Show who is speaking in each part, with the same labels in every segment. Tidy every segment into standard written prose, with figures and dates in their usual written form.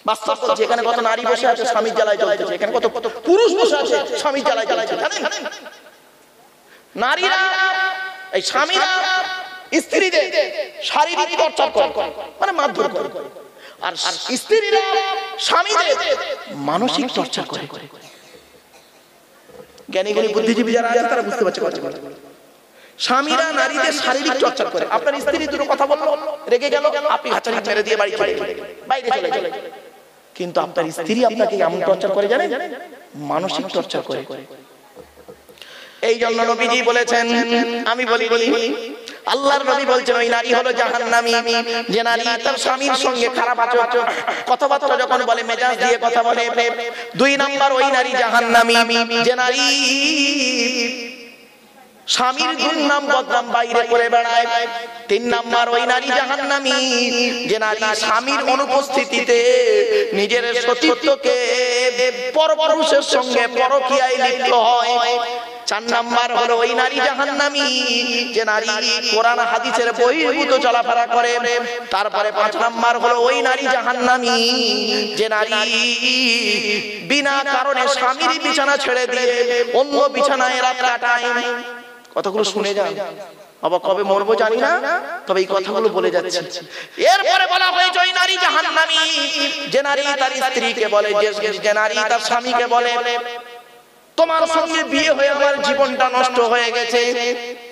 Speaker 1: বাস্তব বলছি, এখানে কত নারী বসে আছে স্বামীর জ্বালায় জ্বলতেছে, এখানে কত পুরুষ বসে আছে স্বামীর জ্বালায় জ্বলতেছে, জানেন? নারীরা এই স্বামীরা স্ত্রীদের শারীরিক টর্চার করে, মানে মারধর করে, আর স্ত্রীরা স্বামীদের মানসিক টর্চার করে। জ্ঞানী জ্ঞানী বুদ্ধিজীবী যারা আছে তারা বুঝতে পারছে কথা। স্বামীরা নারীদের শারীরিক টর্চার করে। আপনার স্ত্রী দুটো কথা বললো, রেগে গেল, আপনি হাঁচারি মেরে দিয়ে বাইরে চলে গেলেন, কিন্তু আপনার স্ত্রী আপনাকে এমন টর্চার করে জানেন, মানসিক টর্চার করে। এই জন্য নবীজি বলেছেন, আমি বলি আল্লাহর নবী বলছেন ওই নারী হলো জাহান্নামী যে নারী তার স্বামীর সঙ্গে খারাপ আচরণ কথাবার্তা যখন বলে, মেজাজ দিয়ে কথা বলে। 2 নাম্বার ওই নারী জাহান্নামী যে নারী স্বামীর দুর্নাম বদনাম বাইরে করে বেড়ায়। 3 নাম্বার ওই নারী জাহান্নামী যে নারী স্বামীর অনুপস্থিতিতে নিজের সতীত্বকে পরপুরুষের সঙ্গে পরকীয়ায় লিপ্ত হয়। 4 নাম্বার হলো ওই নারী জাহান্নামী যে নারী কোরআন হাদিসের বহির্ভূত চলাফেরা করে। তারপরে 5 নাম্বার হলো ওই নারী জাহান্নামী যে নারী বিনা কারণে স্বামীর বিছানা ছেড়ে দিয়ে অন্য বিছানায় রাত কাটায়। কথাগুলো শুনে যান, বাবা কবে মরবো জানি না, তবে এই কথাগুলো বলে যাচ্ছে। এরপরে বলা হয়েছে ওই নারী জাহান্নামী যে নারী তার স্ত্রীকে বলে, যে নারী তার স্বামীকে বলে তোমার সঙ্গে বিয়ে হয়ে আমার জীবনটা নষ্ট হয়ে গেছে।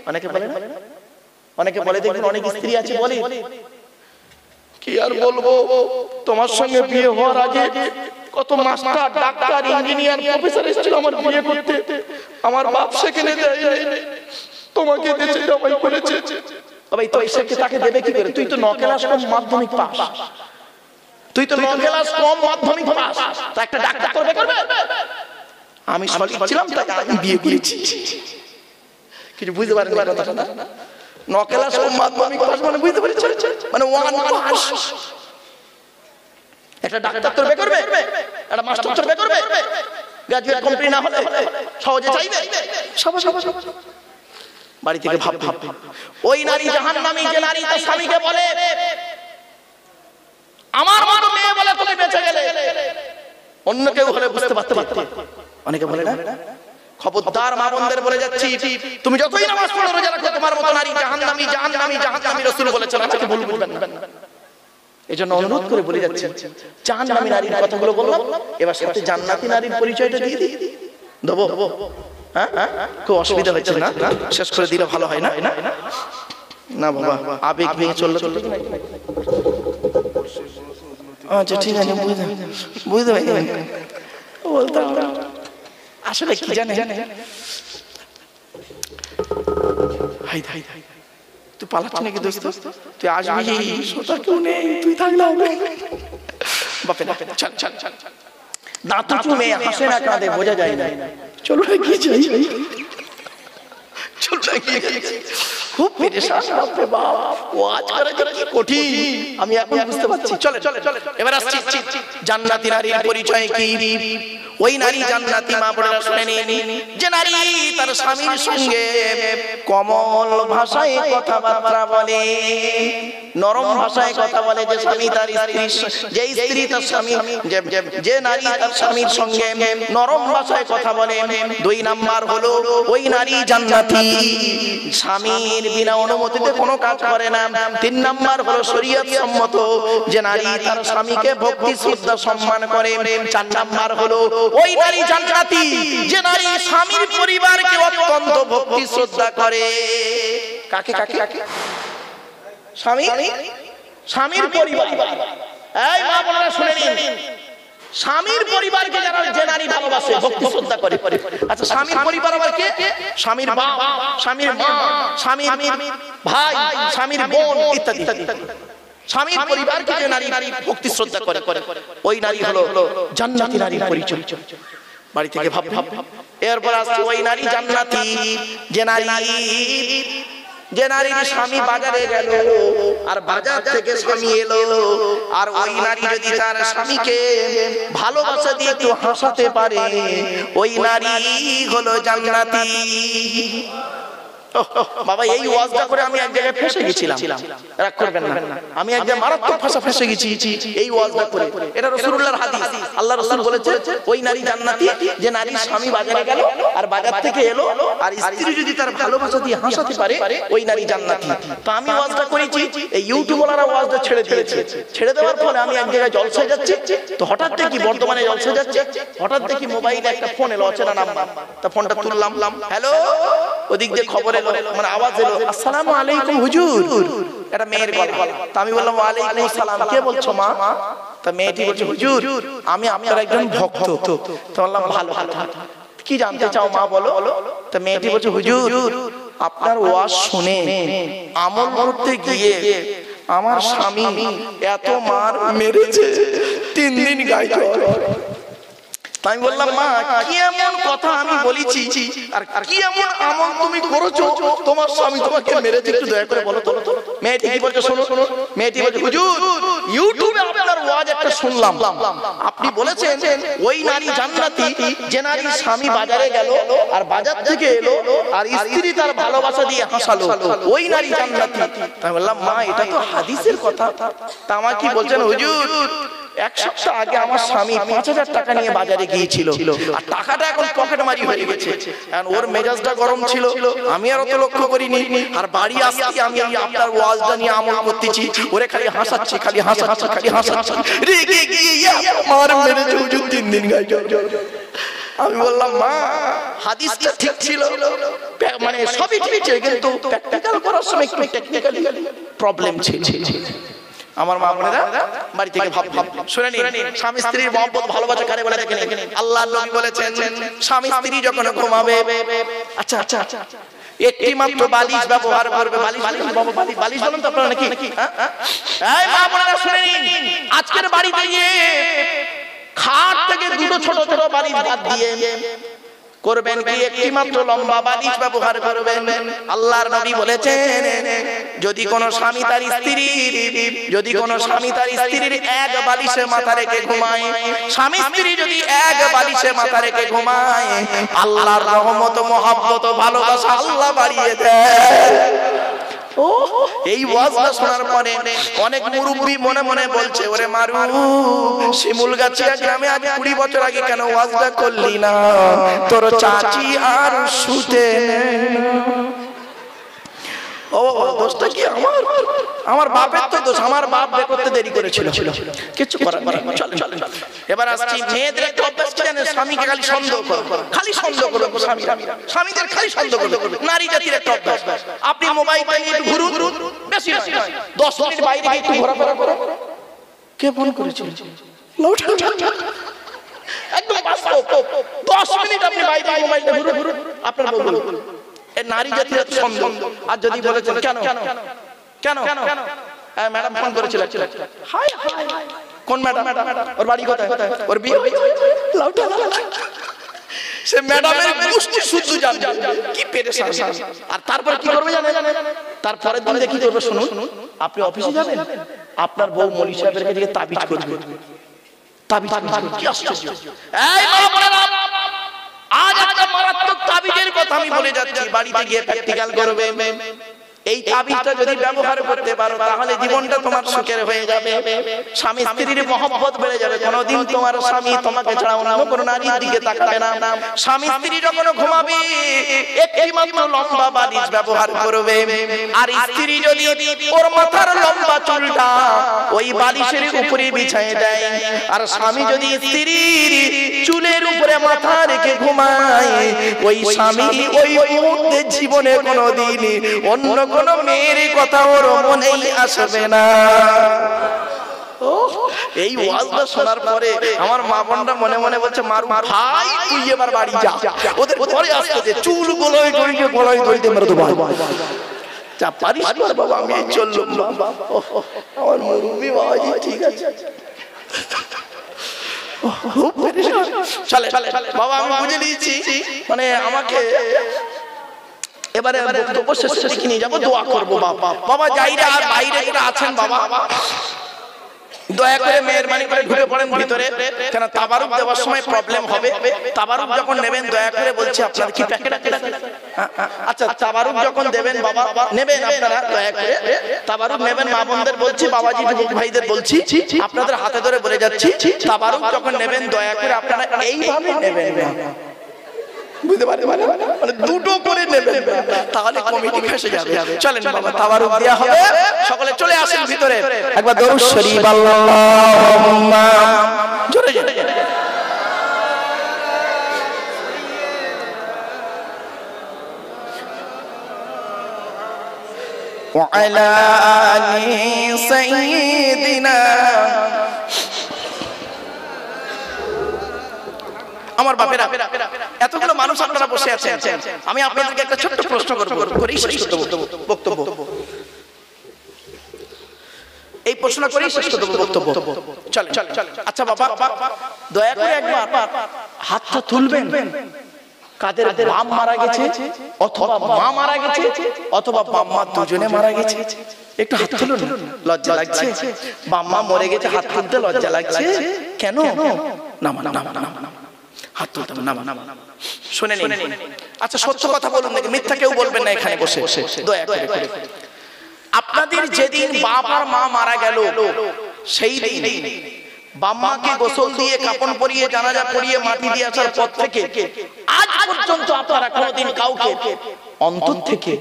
Speaker 1: অনেকে বলে না, অনেকে বলে, দেখুন অনেক স্ত্রী আছে বলে, কি আর বলবো, তোমার সঙ্গে বিয়ে হওয়ার আগে কত মাস্টার ডাক্তার ইঞ্জিনিয়ার প্রফেসর এসেছিল আমার বিয়ে করতে, আমার বাপ সেখানে দেয় তোমাকে দিয়েছে জামাই করেছে। তবে তো এসেকে তাকে দেবে কি করে? তুই তো 9 ক্লাস কম মাধ্যমিক পাস, তুই তো 9 ক্লাস কম মাধ্যমিক পাস, তা একটা ডাক্তার করবে? আমি সঠিক ছিলাম তাই আমি বিয়ে করেছি। কিছু বুঝতে পারেন কথাটা না? 9 ক্লাস কম মাধ্যমিক পাস মানে বুঝতে পারছেন, মানে 1 পাস। একটা ডাক্তার তোর বের করবে, একটা মাস্টার তোর বের করবে, গ্রাজুয়েট কমপ্লিট না হলে সহজে চাইবে সবাই বাড়ি থেকে ভাব। ওই নারী জাহান্নামী যে নারী তার স্বামীকে বলে আমার মতো মেয়ে বলে তুমি বেঁচে গেলে, অন্য কেউ হলে বুঝতে পারতে। অনেকে বলে না, খবরদার মা বোনদের বলে যাচ্ছি, তুমি যতই নামাজ পড়ো রোজা রাখো তোমার মতো নারী জাহান্নামী জাহান্নামী জাহান্নামী রাসূল বলেছেন, আমাকে ভুল বুঝবেন না। এজন্য অনুরোধ করে বলে যাচ্ছি, জাহান্নামী নারীর কথাগুলো বললাম, এবার সাথে জান্নাতি নারীর পরিচয়টা দিয়ে দিই দেবো। হ্যাঁ, খুব অসুবিধা হচ্ছে না? শেষ করে দিলে ভালো হয় না? না বাবা, আবেগ নিয়ে চললে আচ্ছা ঠিক আছে, বুঝতে পারি বলতে আসলে কি জানে, তুই পালাচ্ছি নাকি দোস্ত? তুই আসবি, সোতার কেউ নেই, তুই থাকলে হবে। বাপে চল চল চল, দাঁত চুমে হাসে না কাঁদে বোঝা যায় না। চলো কি চাই, খুব পেরেশান বাপরে বাপ, ওয়াজ করে কি কঠিন আমি এখন বুঝতে পারছি। চলে চলে এবার আসছি জান্নাতি নারীর পরিচয় কি। ওই নারী জান্নাতি মা বোনেরা শুনে নিন, যে নারী তার স্বামীর সঙ্গে কোমল ভাষায় কথাবার্তা বলে, নরম ভাষায় কথা বলে, যে স্বামী তার যে স্ত্রী তার স্বামী, যে নারী তার স্বামীর সঙ্গে নরম ভাষায় কথা বলে। 2 নাম্বার হলো ওই নারী জান্নাতি, স্বামীর বিনা অনুমতিতে কোনো কাজ করে না। 3 নাম্বার হলো শরীয়ত সম্মত, যে নারী তার স্বামীকে ভক্তি শ্রদ্ধা সম্মান করে। 4 নাম্বার হলো ওই নারী জান্নাতি, যে নারী স্বামীর পরিবারকে অত্যন্ত ভক্তি শ্রদ্ধা করে। কাকে কাকে? স্বামীর পরিবার। এই মা বোনেরা শুনে নিন, স্বামীর পরিবারকে যে নারী ভালোবাসে ভক্তি শ্রদ্ধা করে। আচ্ছা স্বামীর পরিবার আবার কে? স্বামীর বাবা, স্বামীর মা, স্বামীর ভাই, স্বামীর বোন ইত্যাদি। স্বামীর পরিবারকে যে নারী ভক্তি শ্রদ্ধা করে, ওই নারী হলো জান্নাতি নারীর পরিচয়। বাড়ি থেকে ভাব। এরপর আসছে ওই নারী জান্নাতি, যে নারীর স্বামী বাজারে গেল আর বাজার থেকে স্বামী এলো, আর ওই নারী যদি তার স্বামীকে ভালোবাসা দিয়ে একটু হাসাতে পারে, ওই নারী হলো জান্নাতি। বাবা এই ওয়াজটা করে আমি এক জায়গায় ফেসে গেছিলাম, রাগ করবেন না, আমি এক জায়গায় মারাত্মক ভাষা ফেসে গেছি এই ওয়াজটা করে। এটা রাসূলুল্লাহর হাদিস। আল্লাহ রাসূল বলেছে ওই নারী জান্নাতি যে নারী স্বামী বাজারে গেল আর বাজার থেকে এলো আর স্ত্রী যদি তার ভালোবাসা দিয়ে হাসাতে পারে ওই নারী জান্নাতি। তো আমি ওয়াজটা করেছি, এই ইউটিউবাররা ওয়াজটা ছেড়ে দিয়েছে। ছেড়ে দেওয়ার ফলে আমি এক জায়গায় জলসায় যাচ্ছি, তো হঠাৎ দেখি বর্তমানে জলসায় যাচ্ছে, হঠাৎ দেখি মোবাইলে একটা ফোন এলো, অচেনা নাম্বার। তা ফোনটা তুললাম, হ্যালো, ওদিক দিয়ে খবর এলো, মানে আওয়াজ এলো, আসসালামু আলাইকুম হুজুর, এটা মেয়ের গলা। তা আমি বললাম ওয়ালাইকুম আসসালাম, কে বলছো মা? তা মেয়েটি বলছে হুজুর আমি আপনার একজন ভক্ত। তো বললাম ভালো, কি জানতে চাও মা বলো? তা মেয়েটি বলছে হুজুর আপনার ওয়াজ শুনে আমল করতে গিয়ে আমার স্বামী এত মার মেরেছে, 3 দিন গায়ে জ্বর। আমি বললাম মা কি এমন কথা আমি বলেছি আর কি এমন আমল তুমি করেছো তোমার স্বামী তোমাকে মেরেছে, একটু দয়া করে বলো তো। মেয়েটি কি বলছে শোনো, মেয়েটি বলছে হুজুর ইউটিউবে আপনার ওয়াজ একটা শুনলাম, আপনি বলেছেন ওই নারী জান্নাতি যে নারী স্বামী বাজারে গেল আর বাজার থেকে এলো আর স্ত্রী তার ভালোবাসা দিয়ে হাসালো ওই নারী জান্নাতি। আমি বললাম মা এটা তো হাদিসের কথা। তা আমাকে কি বলছেন হুজুর 1 সপ্তাহ আগে আমার স্বামী 5000 টাকা নিয়ে বাজারে গিয়েছিল আর টাকাটা এখন পকেট মারি হয়ে গেছে, কারণ ওর মেজাজটা গরম ছিল, আমি আর অত লক্ষ্য করিনি। আর বাড়ি আসতে আমি আপনার ওয়াজটা নিয়ে আমল করতেছি, ওরে খালি হাসাচ্ছি, খালি হাসাচ্ছি, খালি হাসাচ্ছি, রেগে গিয়ে আমার মেরেছে হুজুর 3 দিন গায়ে জ্বর। আমি বললাম মা হাদিসটা ঠিক ছিল, মানে সবই ঠিক ছিল, কিন্তু প্র্যাকটিক্যাল করার সময় একটু টেকনিক্যালি প্রবলেম ছিল। আমার মা বোনেরা বাড়ি থেকে ভাব শুনে নিন, স্বামী স্ত্রীর মহব্বত ভালোবাসা কারে বলে দেখেন। আল্লাহর নবী বলেছেন স্বামী স্ত্রী যখন ঘুমাবে, আচ্ছা একটি মাত্র বালিশ ব্যবহার করবে। বালিশ বলেন তো আপনারা নাকি? এই মা বোনেরা শুনে নিন, আজকের বাড়িতে গিয়ে খাট থেকে 2টো ছোট ছোট বালিশ বাদ দিয়ে করবেন কি একটি মাত্র লম্বা বালিশ ব্যবহার করবেন। আল্লাহর নবী বলেছেন যদি কোন স্বামী তার স্ত্রীর এক বালিশে মাথা রেখে ঘুমায়, স্বামী স্ত্রী যদি এক বালিশে মাথা রেখে ঘুমায়, আল্লাহর রহমত মহব্বত ভালোবাসা আল্লাহ বাড়িয়ে দেয়। এই ওয়াজটা শোনার পরে অনেক মুরব্বি মনে মনে বলছে ওরে মারু শিমুলগাছিয়া গ্রামে আজ 20 বছর আগে কেন ওয়াজটা করলি না, তোর চাচি আর শুতে ও দোষটা কি আমার বাপের তো দোষ, আমার বাপ বিয়ে করতে দেরি করেছিল, কিছু করার নেই। চলেন এবার আসছি মেয়েদের একটা অভ্যাস কি জানেন, স্বামীকে খালি সন্দেহ করবে, খালি সন্দেহ করবে, স্বামীদের খালি সন্দেহ করবে, নারী জাতির একটা অভ্যাস। আপনি মোবাইলটা নিয়ে একটু ঘুরুন, বেশি নয় 10 মিনিট বাইরে গিয়ে একটু ঘোরাফেরা করুন, কে ফোন করেছিল একদম বাস্তব 10 মিনিট আপনি বাইরে মোবাইলটা ঘুরুন, আপনার বলুন নারী জাতির সন্দেহ। আর যদি বলেছেন কেন ম্যাডাম ফোন করেছিল, কোন ম্যাডাম, ওর বাড়ি কোথায়, ওর বিয়ে সে ম্যাডামের গোষ্ঠী শুদ্ধ জানবে কি পেরেশান। আর তারপর কি করবে জানেন, তারপরে দিন কি করবে শুনুন, আপনি অফিসে যাবেন, আপনার বউ মলি সাহেবের কাছে তাবিজ করবে, তাবিজ কি আশ্চর্য। এই মা বোনেরা আজ একটা মারাত্মক তাবিজের কথা আমি বলে যাচ্ছি, বাড়িতে গিয়ে প্র্যাকটিক্যাল করবে। এই তাবিজটা যদি ব্যবহার করতে পারো তাহলে জীবনটা তোমার সুখের হয়ে যাবে, স্বামী স্ত্রীর মহব্বত বেড়ে যাবে, কোনোদিন তোমার স্বামী তোমাকে ছাড়া অন্য কোনো নারীর দিকে তাকাবে না। স্বামী স্ত্রী যখন ঘুমাবে একটি মাত্র লম্বা বালিশ ব্যবহার করবে, আর স্ত্রী যদি ওর মাথার লম্বা চুলটা ওই বালিশের উপরে বিছায় দেয়, আর স্বামী যদি স্ত্রীর চুলের উপরে মাথা রেখে ঘুমায়, ওই স্বামী ওই মুহূর্তে জীবনে কোনোদিন অন্য কোন মেয়ের কথা ওর মনেই আসবে না। এই ওয়াজটা শোনার পরে আমার মা বোনরা মনে মনে বলছে মারু ভাই তুই এবার বাড়ি যা, ওদের পরে আসতে চুল গলায় ধরিতে মেরে দেবো, যা পারিস বাবা, আমি চললাম বাবা, আমার মুরব্বি বাবাজি ঠিক আছে চলে বাবা, আমি বুঝে নিয়েছি, মানে আমাকে এবারে বক্তব্য শেষে নিয়ে যাবো, দোয়া করবো বাবা। বাবা যাইরা আর বাইরে যারা আছেন বাবা দয়া করে মেহেরবানি করে ঢুকে পড়েন ভিতরে, কেন তাবারুক দেওয়ার সময় প্রবলেম হবে। তাবারুক যখন নেবেন দয়া করে বলছি আপনাদের কি প্যাকেট আছে? আচ্ছা তাবারুক যখন দেবেন বাবা নেবেন আপনারা দয়া করে তাবারুক নেবেন। মা বোনদের বলছি, বাবাজি যুবক ভাইদের বলছি, আপনাদের হাতে ধরে বলে যাচ্ছি, তাবারুক যখন নেবেন দয়া করে আপনারা এইভাবে নেবেন না, বুঝতে পারছেন? মানে দুটো করে নেবেন, তাহলে কমিটি ফেসে যাবে। চলেন বাবা তাবারুক দেয়া হবে, সকলে চলে আসেন ভিতরে। একবার দরুদ শরীফ আল্লাহুম্মা জোরে জোরে ওয়া আলা আলি সাইয়্যিদিনা। আমার বাপেরা, এতগুলো মানুষ আপনারা বসে আছেন, আমি আপনাদেরকে একটা ছোট্ট প্রশ্ন করব, করেই শেষ করব বক্তব্য। এই প্রশ্ন করেই শেষ করব বক্তব্য। চল চল। আচ্ছা বাবা দয়া করে একবার হাতটা তুলবেন, কাদের বাপ মারা গেছে অথবা মা মারা গেছে অথবা বাপ মা দুজনে মারা গেছে, একটু হাত তুলুন। লজ্জা লাগছে? বাপ মা মরে গেছে, হাত তুলতে লজ্জা লাগছে কেন? না না না না না, হাত তুলতে না না। শুনে নিন, আচ্ছা সত্য কথা বলুন, দেখি মিথ্যা কেউ বলবেন না এখানে বসে দয়া করে। আপনাদের যেদিন বাপ আর মা মারা গেল সেই দিন বাপ মাকে গোসল দিয়ে কাপড় পরিয়ে জানাজা পরিয়ে মাটি দিয়ে আসার পর থেকে আজ পর্যন্ত আপনারা কোনোদিন কাউকে অন্তর থেকে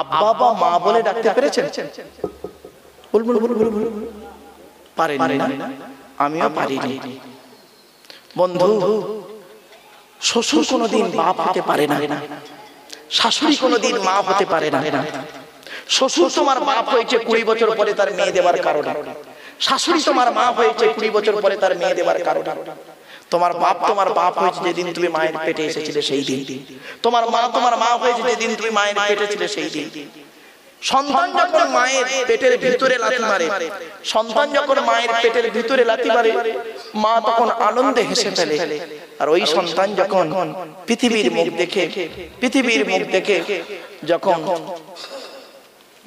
Speaker 1: আব্বা বা মা বলে ডাকতে পেরেছেন? বলুন বলুন বলুন। পারেন না? আমিও পারিনি। বন্ধু, শ্বশুর কোনোদিন বাপ হতে পারে না, শাশুড়ি কোনোদিন মা হতে পারে না। শ্বশুর তোমার বাপ হয়েছে 20 বছর পরে তার মেয়ে দেওয়ার কারণে, শাশুড়ি তোমার মা হয়েছে 20 বছর পরে তার মেয়ে দেওয়ার কারণে। তোমার বাপ হয়েছে যেদিন তুমি মায়ের পেটে এসেছিলে সেই দিন, তোমার মা হয়েছে যেদিন তুমি মায়ের পেটে ছিলে সেই দিন। সন্তান যখন মায়ের পেটের ভিতরে লাথি মারে, সন্তান যখন মায়ের পেটের ভিতরে লাথি মারে, মা তখন আনন্দে হেসে ফেলে। আর ওই সন্তান যখন পৃথিবীর মুখ দেখে যখন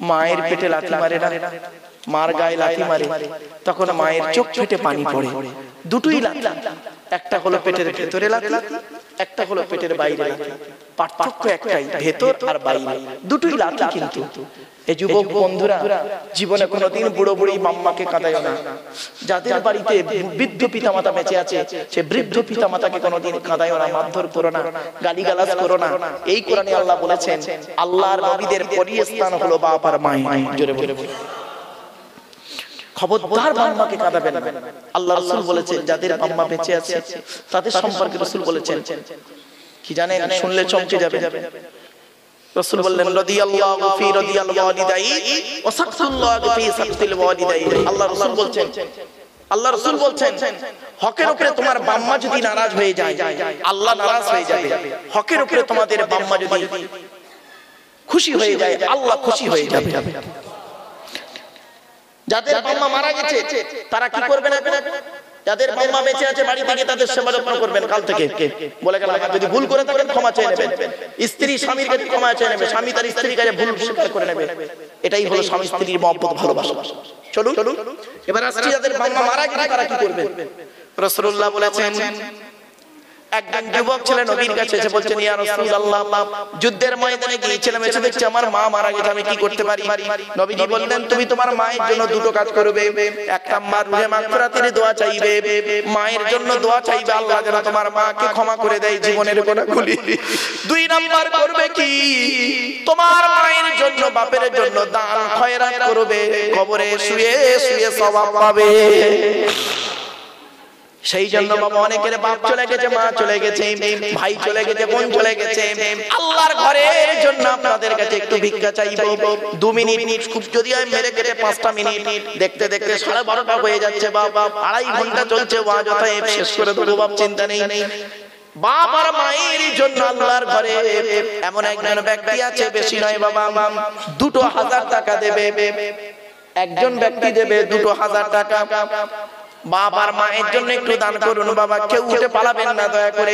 Speaker 1: মায়ের পেটে লাথি মারে না, মার গায়ে লাথি মারে, তখন মায়ের চোখ ফেটে পানি পড়ে। দুটোই লাথি, একটা হলো পেটের ভেতরে লাথি, একটা হলো পেটের বাইরে লাথি। পার্থক্য একটাই, ভেতর আর বাইরে, দুটোই লাথি। কিন্তু এই যুবক বন্ধুরা, জীবনে কোনোদিন বুড়ো বুড়ি মাম্মাকে কাঁদায় না। যাদের বাড়িতে বৃদ্ধ পিতামাতা বেঁচে আছে, সে বৃদ্ধ পিতামাতাকে কোনোদিন কাঁদায় না, মারধর করো না, গালিগালাজ করো না। এই কোরআনে আল্লাহ বলেছেন, আল্লাহর নবীদের প্রিয় স্থান হলো বাপ আর মা। জোরে বলে খবরদার বাম্মাকে কাঁদাবেন না। আল্লাহ রাসূল বলেছেন, যাদের বাম্মা বেঁচে আছে তাদের সম্পর্কে রাসূল বলেছেন কি জানেন? শুনলে চমকে যাবে। রাসূল বললেন, রাদিয়াল্লাহু ফি রাদিয়াল ওয়ালিদাই ওয়া সাকতুল্লাহু ফি সাকতিল ওয়ালিদাই। আল্লাহ রাসূল বলছেন, হকের উপরে তোমার বাম্মা যদি নারাজ হয়ে যায়, আল্লাহ নারাজ হয়ে যাবে। হকের উপরে তোমাদের বাম্মা যদি খুশি হয়ে যায়, আল্লাহ খুশি হয়ে যাবে। যাদের বাম্মা মারা গেছে তারা কি করবেন? যাদের বাম্মা বেঁচে আছে বাড়ি থেকে তাদের সেবা যত্ন করবেন। কাল থেকে বলে গেলাম, যদি ভুল করে থাকেন ক্ষমা চেয়ে নেবেন। স্ত্রী স্বামীর কাছে ক্ষমা চেয়ে নেবে, স্বামী তার স্ত্রীর কাছে ভুল স্বীকার করে নেবে। এটাই হলো স্বামী স্ত্রীর মহব্বত, ভালোবাসা। চলুন এবার আসছি যাদের বাম্মা মারা গেছে তারা কি করবেন। রাসূলুল্লাহ বলেছেন, একজন যুবক ছেলে নবীর কাছে এসে বলছেন, ইয়া রাসূলুল্লাহ, যুদ্ধের ময়দানে গিয়েছিলাম, এসে দেখছি আমার মা মারা গেছে, আমি কি করতে পারি? নবীজি বললেন, তুমি তোমার মায়ের জন্য দুটো কাজ করবে। এক নাম্বার, রুহে মাগফিরাতের দোয়া চাইবে, মায়ের জন্য দোয়া চাইবে আল্লাহ যেন তোমার মাকে ক্ষমা করে দেয় জীবনের গুনাহগুলি। দুই নাম্বার করবে কি? তোমার মায়ের জন্য বাপের জন্য দান খয়রাত করবে, কবরে শুয়ে শুয়ে সওয়াব পাবে। সেই জন্য বাবা, অনেকের বাপ চলে গেছে, মা চলে গেছে, ভাই চলে গেছে, বোন চলে গেছে। আল্লাহর ঘরের জন্য আপনাদের কাছে একটু ভিক্ষা চাইবো। 2 মিনিট, খুব যদি আমি মেরে কেটে 5টা মিনিট, দেখতে দেখতে 12:30টা হয়ে যাচ্ছে বাবা, 2.5 ঘন্টা চলছে ওয়াজ, অতএব শেষ করে দেবো বাপ, চিন্তা নেই। বাপ আর মায়ের জন্য আল্লাহর ঘরে এমন একজন ব্যক্তি আছে, বেশি নয় বাবা, 2000 টাকা দেবে। একজন ব্যক্তি দেবে 2000 টাকা। বাবার মায়ের জন্য একটু দান করুন বাবা, কেউ উঠে পালাবেন না দয়া করে,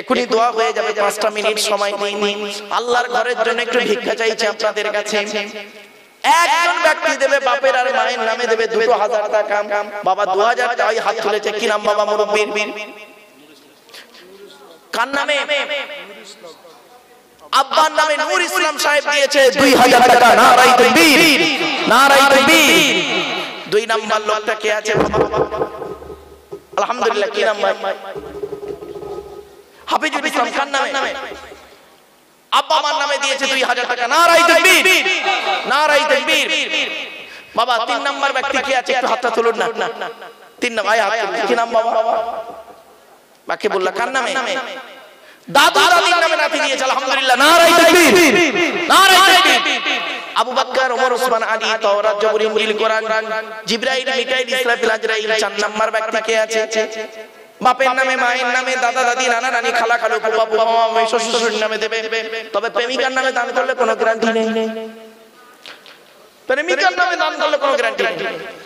Speaker 1: এখনই দোয়া হয়ে যাবে, 5টা মিনিট সময় দিন। আল্লাহর ঘরের জন্য একটু ভিক্ষা চাইছে আপনাদের কাছে। একজন ব্যক্তি দেবে বাপের আর মায়ের নামে দেবে 2000 টাকা। বাবা 2000 টাকা হাত তুলেছে, কি নাম বাবা মুরব্বির? কার নামে? আব্বার নামে নূর ইসলাম সাহেব দিয়েছে 2000 টাকা। নারায়ে তাকবীর, নারায়ে তাকবীর। 2 নাম্বার লোকটা কে আছে বাবা? আলহামদুলিল্লাহ, কি নাম ভাই? হাফিজুল ইসলাম। কার নামে? আব্বা আমার নামে দিয়েছে 2000 টাকা। নারায়ে তাকবীর, নারায়ে তাকবীর। বাবা 3 নাম্বার ব্যক্তি কে আছে? একটু হাতটা তুলুন না। 3 নাম্বার হাত তুলুন। কি নাম বাবা? বাকি বললা কার নামে? দাদু দাদির নামে নাতি দিয়েছে। আলহামদুলিল্লাহ, নারায়ে তাকবীর, নারায়ে তাকবীর। আবু বকর, ওমর, ওসমান, আলী, তাওরাত, জবর, ইনজিল, কোরআন, জিবরাইল, মিকাইল, ইসরাফিল, আজরাইল। 4 নাম্বার ব্যক্তি কে আছে? বাপের নামে, মায়ের নামে, দাদা দাদি, নানা নানি, খালা খালু, ফুফা ফুফা, মামা শ্বশুর শাশুড়ির নামে দেবে। তবে প্রেমিকার নামে দান করলে কোনো গ্যারান্টি নেই। প্রেমিকার নামে দান করলে কোনো গ্যারান্টি নেই।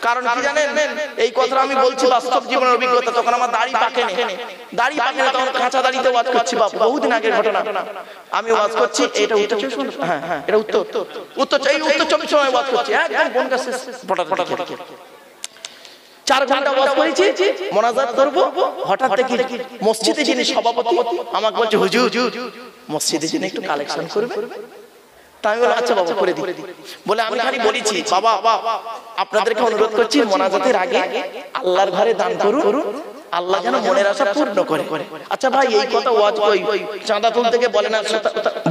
Speaker 1: কারণ কি জানেন? এই কথাটা আমি বলছি বাস্তব জীবনের অভিজ্ঞতা। তখন আমার দাড়ি পাকে না, দাড়ি পাকে না, তখন কাঁচা দাড়িতে ওয়াজ করছি। বাপ বহুদিন আগের ঘটনা। আমি ওয়াজ করছি, এটা উত্তর 24, হ্যাঁ হ্যাঁ, এটা উত্তর এই উত্তর 24 সময় ওয়াজ করছি। একদম বন গাছে ফটা ফটা ফটা 4 ঘন্টা ওয়াজ করেছি, মোনাজাত করব। হঠাৎ দেখি মসজিদে যিনি সভাপতি আমাকে বলছে, হুজুর মসজিদে যিনি একটু কালেকশন করবে। তাই বললাম আচ্ছা বাবা করে দিই। বলে আমি খালি বলেছি, বাবা আপনাদেরকে অনুরোধ করছি মোনাজাতের আগে আল্লাহর ঘরে দান করুন, আল্লাহ যেন মনের আশা পূর্ণ করে। আচ্ছা ভাই এই কথা ওয়াজ কই চাঁদা তুলতে গিয়ে বলে না,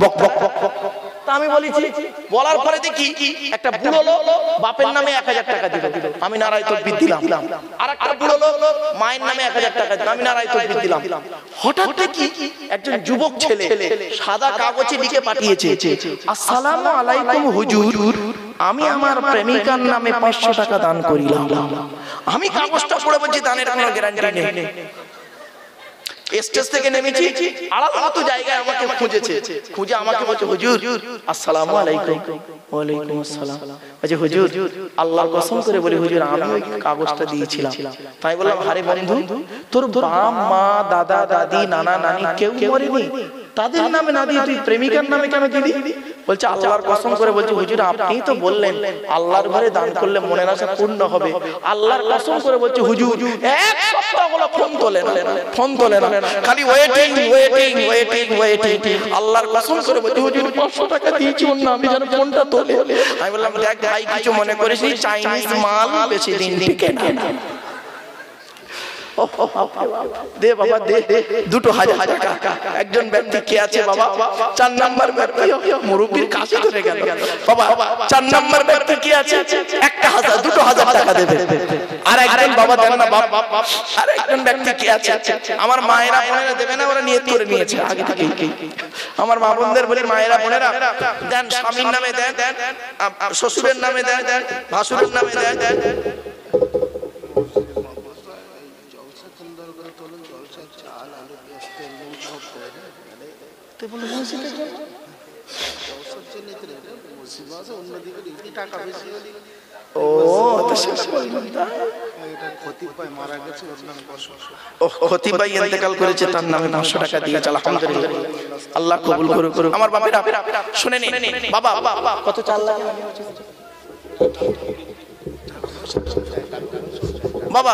Speaker 1: বক বক বক। তা আমি বলেছি, বলার পরে দেখি একটা বুড়ো লোক বাপের নামে 1000 টাকা দিল। আমি নারায়ে তাকবীর দিলাম। আর একটা বুড়ো লোক মায়ের নামে 1000 টাকা দিল। আমি নারায়ে তাকবীর দিলাম। হঠাৎ দেখি একজন যুবক ছেলে সাদা কাগজে লিখে পাঠিয়েছে, আসসালামু আলাইকুম হুজুর, আমি আমার প্রেমিকার নামে 500 টাকা দান করিলাম। আমি কাগজটা পড়ে বলছি দানের কোনো গ্যারান্টি নেই। স্টেজ থেকে নেমেছি, আলাদা জায়গায় আমাকে খুঁজেছে, খুঁজে আমাকে বলছে, হুজুর আসসালামু আলাইকুম। ওয়ালাইকুম আসসালাম। বলছে হুজুর আল্লাহর কসম করে বলি হুজুর আমি ওই কাগজটা দিয়েছিলাম। তাই বললাম, আরে বন্ধু তোর বাপ মা দাদা দাদি নানা নানি কেউ মরেনি, তাদের নামে না দিয়ে তুই প্রেমিকার নামে কেন দিলি? বলছে আল্লাহর কসম করে বলছে, হুজুর আপনিই তো বললেন আল্লাহর ঘরে দান করলে মনের আশা পূর্ণ হবে। আল্লাহর কসম করে বলছে হুজুর 1 সপ্তাহ হলো ফোন তোলে না, ফোন তোলে না, খালি ওয়েটিং ওয়েটিং ওয়েটিং ওয়েটিং। আল্লাহর কসম করে বলছে হুজুর 500 টাকা দিয়েছি ওর নামে যেন ফোনটা তোলে। আমি বললাম দেখ ভাই কিছু মনে করিস নি, চাইনিজ মাল বেশি দিন টিকে না। দে বাবা দে 2000 টাকা। একজন ব্যক্তি কে আছে বাবা? 4 নাম্বার ব্যক্তি মুরব্বির কাছে ধরে গেল। বাবা 4 নাম্বার ব্যক্তি কে আছে? 2000 টাকা দেবে। আর একজন বাবা দেন না বাপ। আর একজন ব্যক্তি কে আছে? আমার মায়েরা বোনেরা দেবে না, ওরা নিয়ত করে নিয়েছে আগে থেকেই। আমার মা বোনদের বলি, মায়েরা বোনেরা দেন, স্বামীর নামে দেন, শ্বশুরের নামে দেন, ভাসুরের নামে দেন। খতিবাই ইন্তেকাল করেছে, তার নামে 500 টাকা দিয়েছে। আলহামদুলিল্লাহ, আল্লাহ কবুল করুক। আমার বাপেরা শুনে নিন, বাবা কত চাল লাগে? বাবা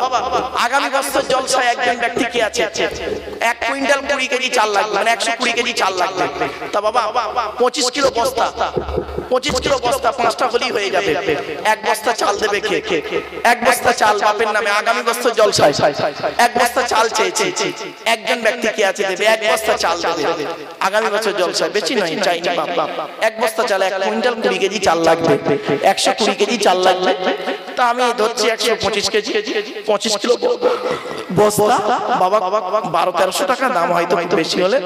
Speaker 1: আগামী বছর জলসায় একজন ব্যক্তি কি আছে 1 কুইন্টাল 20 কেজি চাল লাগবে, মানে 120 কেজি চাল লাগবে। তা বাবা 25 কিলো বস্তা, 25 কিলো বস্তা 5টা হলেই হয়ে যাবে। 1 বস্তা চাল দেবে কে? 1 বস্তা চাল বাপের নামে আগামী বছর জলসায় 1 বস্তা চাল চেয়েছে। একজন ব্যক্তি কি আছে দেবে 1 বস্তা চাল দেবে আগামী বছর জলসায়। বেশি নয়, চাইনি বাপ। 1 বস্তা চাল 1 কুইন্টাল 20 কেজি চাল লাগবে, 120 কেজি চাল লাগবে। তা আমি ধরছি 125 কেজি, 25 কিলো বস্তা বাবা 1200-1300 টাকা দাম, হয়তো বেশি হলে।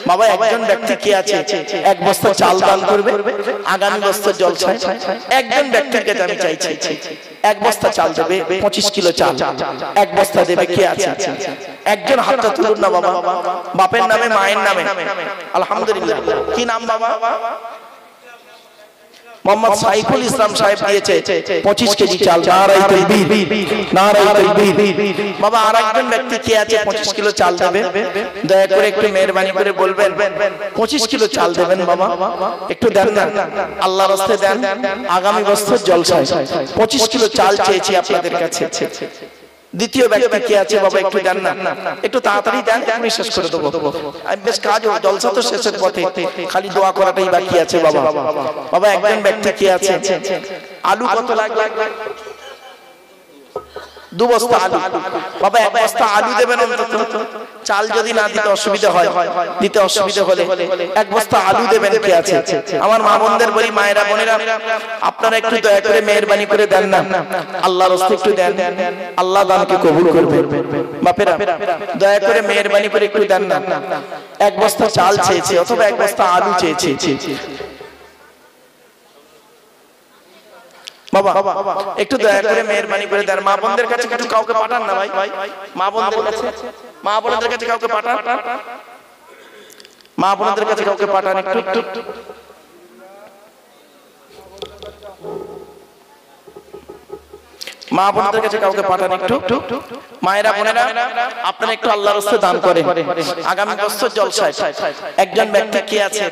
Speaker 1: বাবা একজন ব্যক্তি কি আছে 1 বস্তা চাল দান করবে আগামী বছর জলসায়। একজন ব্যক্তির কাছে আমি চাইছি 1 বস্তা চাল দেবে, 25 কিলো চাল 1 বস্তা দেবে কে আছে? একজন হাতটা তুলুন না বাবা, বাপের নামে মায়ের নামে। আলহামদুলিল্লাহ, কি নাম বাবা? মোহাম্মদ সাইফুল ইসলাম সাহেব দিয়েছে 25 কেজি চাল। নারায়ে তাকবীর, নারায়ে তাকবীর। বাবা আরেকজন ব্যক্তি কে আছে 25 কিলো চাল দেবে? দয়া করে একটু মেহেরবানি করে বলবেন 25 কিলো চাল দেবেন বাবা, একটু দেন না, আল্লাহর রাস্তায় দেন। আগামী বছর জলসায় 25 কিলো চাল চেয়েছি আপনাদের কাছে। দ্বিতীয় ব্যক্তি কে আছে বাবা, একটু দেন না, একটু তাড়াতাড়ি দেন, আমি শেষ করে দেবো। বেশ কাজ জলসা তো শেষের পথে, খালি দোয়া করাটাই বাকি আছে বাবা। বাবা একজন ব্যক্তি কে আছে? আলু কত লাগবে? 2 বস্তা আলু। বাবা 1 বস্তা আলু দেবেন অন্তত। চাল যদি না দিতে অসুবিধা হয়, দিতে অসুবিধা হলে 1 বস্তা আলু দেবেন। কে আছে? আমার মা বোনদের বলি, মায়েরা বোনেরা আপনারা একটু দয়া করে মেহেরবানি করে দেন না, আল্লাহর রাস্তায় একটু দেন, আল্লাহ দানকে কবুল করবে। বাপেরা দয়া করে মেহেরবানি করে একটু দেন না। 1 বস্তা চাল চেয়েছে অথবা 1 বস্তা আলু চেয়েছে বাবা, একটু দয়া করে মেহেরবানি করে দেন। মা বোনদের কাছে একটু কাউকে পাঠান না ভাই, মা বোনদের কাছে, মা বোনদের কাছে কাউকে পাঠান, মা বোনদের কাছে কাউকে পাঠান একটু। মা বোনদের কাছে কাউকে পাঠান একটু। মায়েরা বোনেরা আপনারা একটু আল্লাহর রাস্তায় দান করেন। আগামী বছর জলসায় একজন ব্যক্তি কে আছে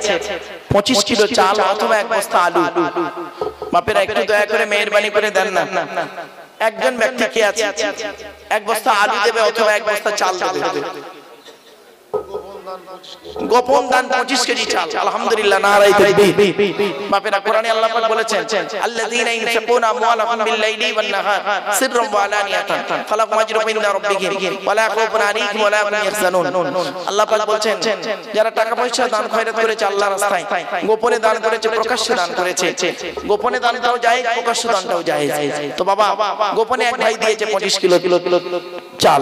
Speaker 1: 25 কিলো চাল অথবা 1 বস্তা আলু। বাপেরা একটু দয়া করে মেহেরবানি করে দেন না। একজন ব্যক্তি কে আছে 1 বস্তা আলু দেবে অথবা 1 বস্তা চাল দেবে। গোপন দান 25 কেজি চাল। আলহামদুলিল্লাহ, নারায়ে তাকবীর। বাপেরা কোরআনে আল্লাহ পাক বলেছেন, আল্লাযীনা ইনফিকুনা আমওয়ালাহুম বিল-লাইলি ওয়ান-নাহার সিররান ওয়া আলানিয়াতান ফালাহুম আজরুহুম ইনদা রাব্বিহিম ওয়া লা খাউফুন আলাইহিম ওয়া লা হুম ইয়াহজানুন। আল্লাহ পাক বলেন, যারা টাকা পয়সা দান খয়রাত করেছে আল্লাহর রাস্তায়, গোপনে দান করেছে, প্রকাশ্যে দান করেছে, গোপনে দানটাও জায়েজ, প্রকাশ্য দানটাও জায়েজ। তো বাবা গোপনে এক ভাই দিয়েছে 25 কিলো চাল।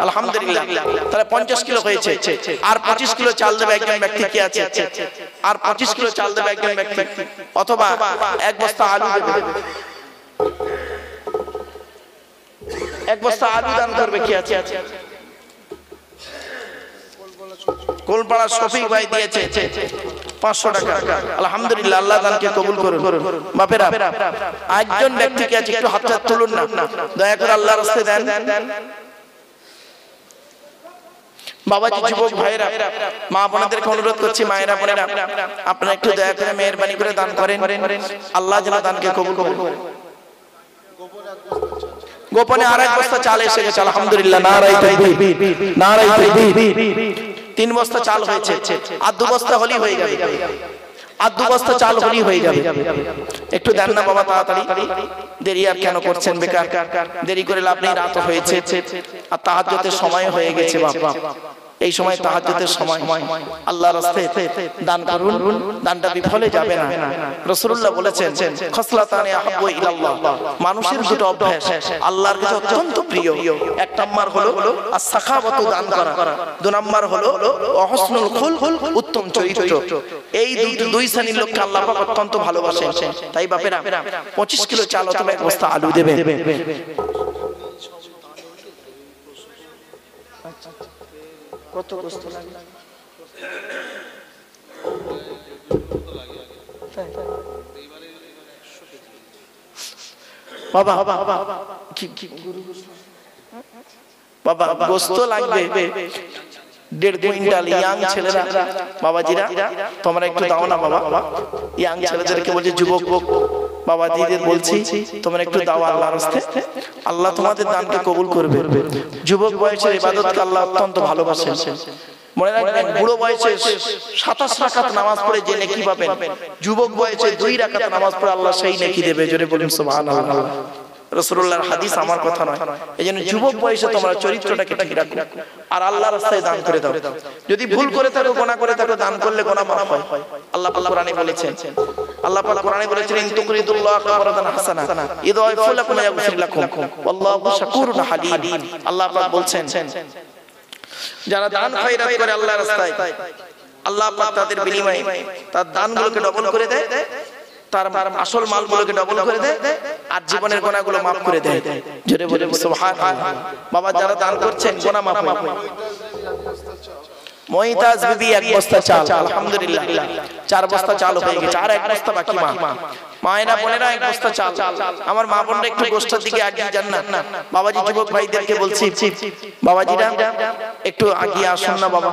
Speaker 1: আলহামদুলিল্লাহ, তাহলে 50 কিলো হয়েছে। আর 25 কিলো চাল দেবে একজন ব্যক্তি কে আছে? আর 25 কিলো চাল দেবে একজন ব্যক্তি অথবা 1 বস্তা আলু দেবে। 1 বস্তা আলু দান করবে কে আছে? কোলপাড়া শফিক ভাই দিয়েছে 500 টাকা। আলহামদুলিল্লাহ, আল্লাহ দানকে কবুল করুন। বাপেরা একজন ব্যক্তিকে আছে, একটু হাতটা তুলুন না, দয়া করে আল্লাহর রাস্তায় দেন। বাবাজি, যুবক ভাইরা, মা বোনদেরকে অনুরোধ করছি, মায়েরা বোনেরা আপনারা একটু দয়া করে মেহেরবানি করে দান করেন, আল্লাহ যেন দানকে কবুল করেন। গোপনে আর 1 বস্তা চাল এসে গেছে। আলহামদুলিল্লাহ, নারায়ে তাকবীর, নারায়ে তাকবীর। 3 বস্তা চাল হয়েছে, আর 2 বস্তা হলেই হয়ে যাবে, আর 2 বস্তা চাল হলেই হয়ে যাবে। একটু দেন না বাবা তাড়াতাড়ি, দেরি আর কেন করছেন বেকার? দেরি করে লাভ নেই, রাত হয়েছে আর তাহাজ্জুদের সময় হয়ে গেছে। বাবা এই সময় তাহাজ্জুদের সময়, আল্লাহর রাস্তায় দান করুন, দানটা বিফলে যাবে না। রাসূলুল্লাহ বলেছেন, খসলাতানে আহাব্বু ইলাল্লাহ, মানুষের দুটো অভ্যাস আল্লাহর কাছে অত্যন্ত প্রিয়। 1 নাম্বার হলো as-সাখাওয়াতু, দান করা। 2 নাম্বার হলো হসনুল খুলক, উত্তম চরিত্র। এই দুই শ্রেণীর লোককে আল্লাহ পাক অত্যন্ত ভালোবাসেন। তাই বাপেরা 25 কিলো চাল অথবা 1 বস্তা আলু দেবে। কত কষ্ট লাগে বাবা, বাবা গোস্ত লাগবে 1.5 কুইন্টাল। ইয়াং ছেলেরা, বাবাজিরা তোমরা একটু দাও না বাবা। ইয়াং ছেলেদেরকে বলছি, যুবক বাবাজিদের বলছি, তোমরা একটু দাও আল্লাহর রাস্তায়, আল্লাহ তোমাদের দানকে কবুল করবে। যুবক বয়সের ইবাদতকে আল্লাহ অত্যন্ত ভালোবাসেন। মনে রাখবেন, বুড়ো বয়সে 27 রাকাত নামাজ পড়ে যে নেকি পাবেন, যুবক বয়সে 2 রাকাত নামাজ পড়ে আল্লাহ সেই নেকি দেবে। জোরে বলুন সুবহানাল্লাহ। রাসূলুল্লাহর হাদিস, আমার কথা নয়। এজন্য যুবক বয়সে তোমরা চরিত্রটাকে ঠিক রাখো আর আল্লাহর রাস্তায় দান করে দাও। যদি ভুল করে থাকো, গুনাহ করে থাকো, দান করলে গুনাহ মাফ হয়। আল্লাহ পাক কোরআনে বলেছেন, আল্লাহ পাক কোরআনে বলেছেন, ইন তুকরিদুল্লাহ কারদান হাসানা ইদাইফু লাকুম ইয়াগফির লাকুম ওয়াল্লাহু শাকুরুন হালিম। আল্লাহ পাক বলছেন, যারা দান খয়রাত করে আল্লাহর রাস্তায়, আল্লাহ পাক তাদের বিনিময়ে তার দানগুলোকে ডবল করে দেয়, তার আসল মালগুলোকে ডবল করে দেয় আর জীবনের গুনাহগুলো মাফ করে দেয়। জোরে বলে সুবহানাল্লাহ। বাবা যারা দান করছেন গুনাহ মাফ হয়। মুইতাজ বিবি 1 বস্তা চাল, আলহামদুলিল্লাহ। 4 বস্তা চাল হয়ে গেছে, আর 1 বস্তা বাকি। মায়েরা বোনেরা 1 বস্তা চাল। আমার মা বোনরা একটু গোষ্ঠার দিকে আগিয়ে যান না। বাবাজি যুবক ভাইদেরকে বলছি, বাবাজিরা একটু আগিয়ে আসুন না বাবা,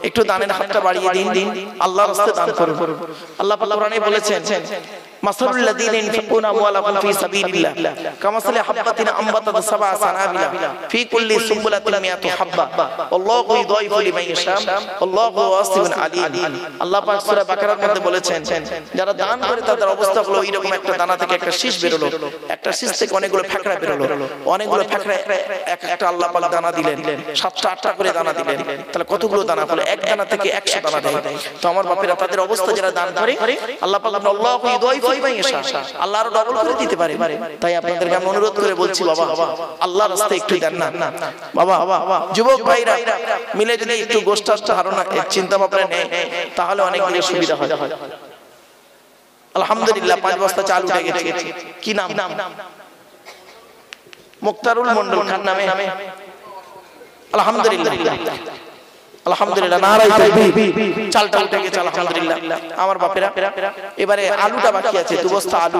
Speaker 1: একটু দানের হাতটা বাড়িয়ে দিন, আল্লাহর রাস্তায় দান করুন। আল্লাহ পাক কোরআনে বলেছেন, মাসালুল লাযিনা ইনফিকুনা আমওয়ালাহুম ফি সাবিলিল্লাহ কামাসালি হাববাতিন আমবাতাত সাবআ সানাবিলা ফি কুল্লি সুমবুলাতিন মিয়াতু হাব্বা আল্লাহু ইউদাইফু লিমান ইয়াশা আল্লাহু ওয়াসিউন আলিম। আল্লাহ পাক সূরা বাকারার মধ্যে বলেছেন, যারা দান করে তাদের অবস্থা হলো এরকম, একটা দানা থেকে একটা শীষ বের হলো, একটা শীষ থেকে অনেকগুলো ফ্যাকড়া বের হলো, অনেকগুলো ফ্যাকড়া একটা আল্লাহ পাক দানা দিলেন, 7টা 8টা করে দানা দিলেন, তাহলে কতগুলো দানা হলো? এক দানা থেকে 100 দানা দেয়। তো আমার বাপেরা তাদের অবস্থা যারা দান করে, আল্লাহ পাক আল্লাহু ইউদাইফু লিমান ইয়াশা, আল্লাহ আরো ডাবল করে দিতে পারে। তাই আপনাদেরকে আমি অনুরোধ করে বলছি, বাবা আল্লাহর রাস্তায় একটু দেন না বাবা। যুবক ভাইরা মিলে যদি একটু গোষ্ঠার ধারণা চিন্তা ভাবনা নেয়, তাহলে অনেক বেশি সুবিধা হয়। আলহামদুলিল্লাহ 5 বস্তা চাল উঠে গেছে। কি নাম? মুক্তারুল মন্ডল খান নামে। আলহামদুলিল্লাহ আলহামদুলিল্লাহ, নারায়ে তাকবীর। চালটা উঠে গেছে আলহামদুলিল্লাহ। আমার বাপেরা এবারে আলুটা বাকি আছে, 2 বস্তা আলু।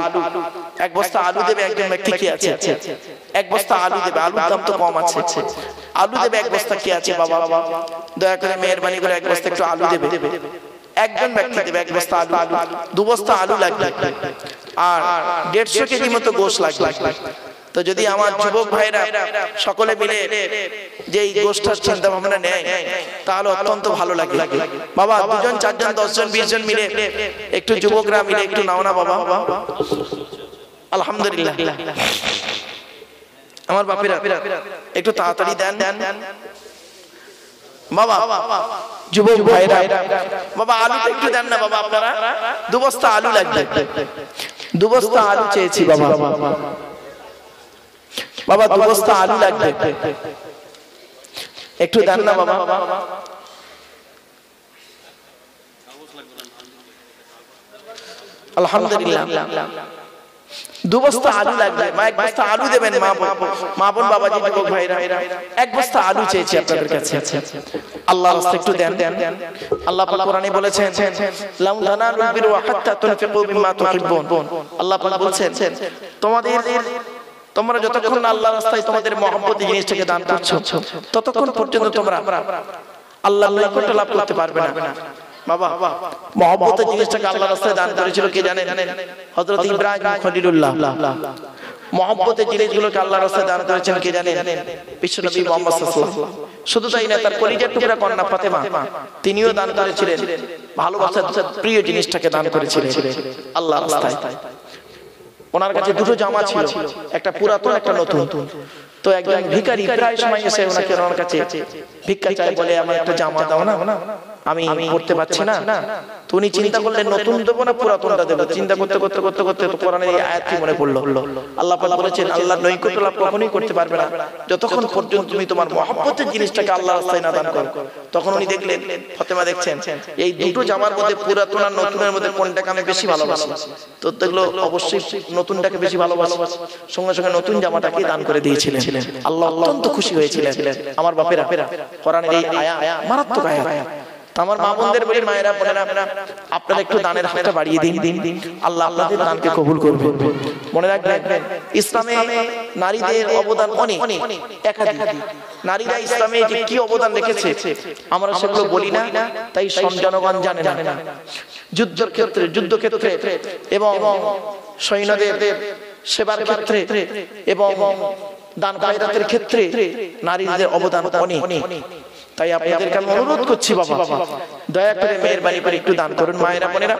Speaker 1: 1 বস্তা আলু দেবে একজন ব্যক্তি। কি আছে? 1 বস্তা আলু দেবে। আলুর দাম তো কম আছে, আলু দেবে 1 বস্তা। কি আছে বাবা? দয়া করে মেহেরবানি করে 1 বস্তা একটু আলু দেবে। একজন ব্যক্তি দেবে 1 বস্তা আলু। 2 বস্তা আলু লাগবে, আর 150 কেজি মতো গোশ লাগবে। তো যদি আমার যুবক ভাইরা সকলে মিলে যে এই গোষ্ঠার চিন্তা ভাবনা নেয়, তাহলে অত্যন্ত ভালো লাগে বাবা। 2 জন 4 জন 10 জন 20 জন মিলে একটু যুবকরা মিলে একটু নাও না বাবা। আলহামদুলিল্লাহ আমার বাপেরা একটু তাড়াতাড়ি দেন বাবা। যুবক ভাইরা বাবা আলুটা একটু দেন না বাবা আপনারা। 2 বস্তা আলু লাগবে। 2 বস্তা আলু চেয়েছি বাবা। বাবা 2 বস্তা আলু লাগবে, একটু দেন না বাবা। আলহামদুলিল্লাহ 2 বস্তা আলু লাগবে। মা 1 বস্তা আলু দেবেন। মা বোন বাবাজি যুবক ভাইরা 1 বস্তা আলু চেয়েছি আপনাদের কাছে। আল্লাহর রাস্তায় একটু দেন। আল্লাহ পাক কোরআনে বলেছেন, লাম তানালুল বিররা হাত্তা তুনফিকু মিম্মা তুহিব্বুন। আল্লাহ পাক বলেছেন, তোমরা যতক্ষণ না আল্লাহর রাস্তায় তোমাদের মহব্বতের জিনিসটাকে দান করছো, ততক্ষণ পর্যন্ত তোমরা আল্লাহর নৈকট্য লাভ করতে পারবে না বাবা। মহব্বতের জিনিসটাকে আল্লাহর রাস্তায় দান করেছিল কে জানেন? হযরত ইব্রাহিম খলিলুল্লাহ। মহব্বতের জিনিসগুলোকে আল্লাহর রাস্তায় দান করেছেন কে জানেন? বিশ্বনবী মুহাম্মদ সাল্লাল্লাহু আলাইহি ওয়াসাল্লাম। শুধু তাই না, তার কলিজার টুকরা কন্যা ফাতেমা, তিনিও দান করেছিলেন, ভালোবাসার প্রিয় জিনিসটাকে দান করেছিলেন আল্লাহর রাস্তায়। ওনার কাছে 2টো জামা ছিল, একটা পুরাতন একটা নতুন। তো একজন ভিখারি প্রায় সময় এসে ওনার কাছে ভিক্ষা চায়, বলে আমার একটা জামা দাও না, আমি পড়তে পারছি না। তো উনি চিন্তা করলেন নতুন দেবো না পুরাতনটা দেবো। চিন্তা করতে করতে করতে করতে কোরআনের এই আয়াতটি মনে পড়লো। আল্লাহ পাক বলেছেন, আল্লাহর নৈকট্য লাভ কখনোই করতে পারবে না যতক্ষণ পর্যন্ত তুমি তোমার মহব্বতের জিনিসটাকে আল্লাহর রাস্তায় না দান করো। তখন উনি দেখলেন, ফাতেমা দেখছেন, এই 2টো জামার মধ্যে পুরাতন আর নতুনের মধ্যে কোনটাকে আমি বেশি ভালোবাসি। তো দেখলো অবশ্যই নতুনটাকে বেশি ভালোবাসি, সঙ্গে সঙ্গে নতুন জামাটাকে দান করে দিয়েছিলেন। আল্লাহ অত্যন্ত খুশি হয়েছিলেন। আমার বাপেরা কোরআনের এই আয়াত মারাত্মক আয়াত। আমার মা বোনদের বলি, মায়েরা বোনেরা আপনারা একটু দানের হাতটা বাড়িয়ে দিন, আল্লাহ আপনাদের দানকে কবুল করবেন। মনে রাখবেন, ইসলামে নারীদের অবদান অনেক, একাধিক। নারীরা ইসলামে যে কি অবদান রেখেছে আমরা সেগুলো বলি না, তাই জনগণ জানে না। যুদ্ধক্ষেত্রে এবং সৈন্যদের সেবার ক্ষেত্রে এবং দান খয়রাতের ক্ষেত্রে নারীদের অবদান অনেক। তাই আপনাদেরকে আমি অনুরোধ করছি বাবা, দয়া করে মেহেরবানি করে একটু দান করুন। মায়েরা বোনেরা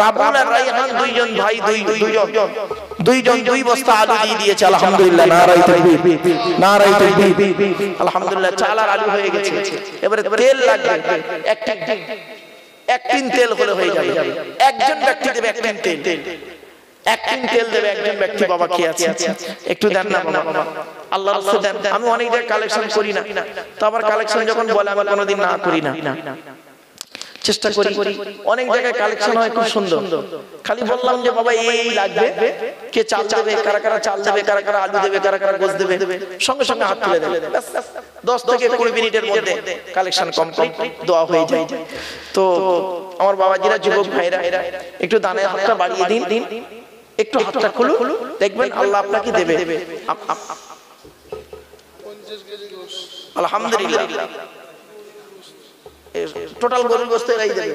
Speaker 1: রাবুল আর রায়হান 2 জন ভাই, 2 জন 2 বস্তা আলু দিয়ে দিয়েছে। আলহামদুলিল্লাহ, নারায়ে তাকবীর, নারায়ে তাকবীর। আলহামদুলিল্লাহ, চাল আর আলু হয়ে গেছে। এবারে তেল লাগবে, এক টিন তেল হলে হয়ে যাবে। একজন ব্যক্তি দেবে 1 টিন তেল। 1 টিন তেল দেবে একজন ব্যক্তি। বাবা কি আছে একটু দেন না বাবা, আল্লাহর রাস্তায় দেন। আমি অনেক জায়গায় কালেকশন করি না, তো আবার কালেকশন যখন বলে আমি কোনোদিন না করি না। চেষ্টা করি। অনেক জায়গায় কালেকশন হয় খুব সুন্দর, খালি বললাম যে বাবা এই লাগবে, কে চাল দেবে, কারা কারা চাল দেবে, কারা কারা আলু দেবে, কারা কারা গোশ দেবে, সঙ্গে সঙ্গে হাত তুলে দেবে, 10 থেকে 20 মিনিটের মধ্যে কালেকশন কমপ্লিট, দোয়া হয়ে যায়। তো আমার বাবাজিরা, যুবক ভাইরা, একটু দানের হাতটা বাড়িয়ে দিন, একটু হাতটা খুলুন, দেখবেন আল্লাহ আপনাকে দেবে। আলহামদুলিল্লাহ, টোটাল গরুর গোশত এরাই দেবে।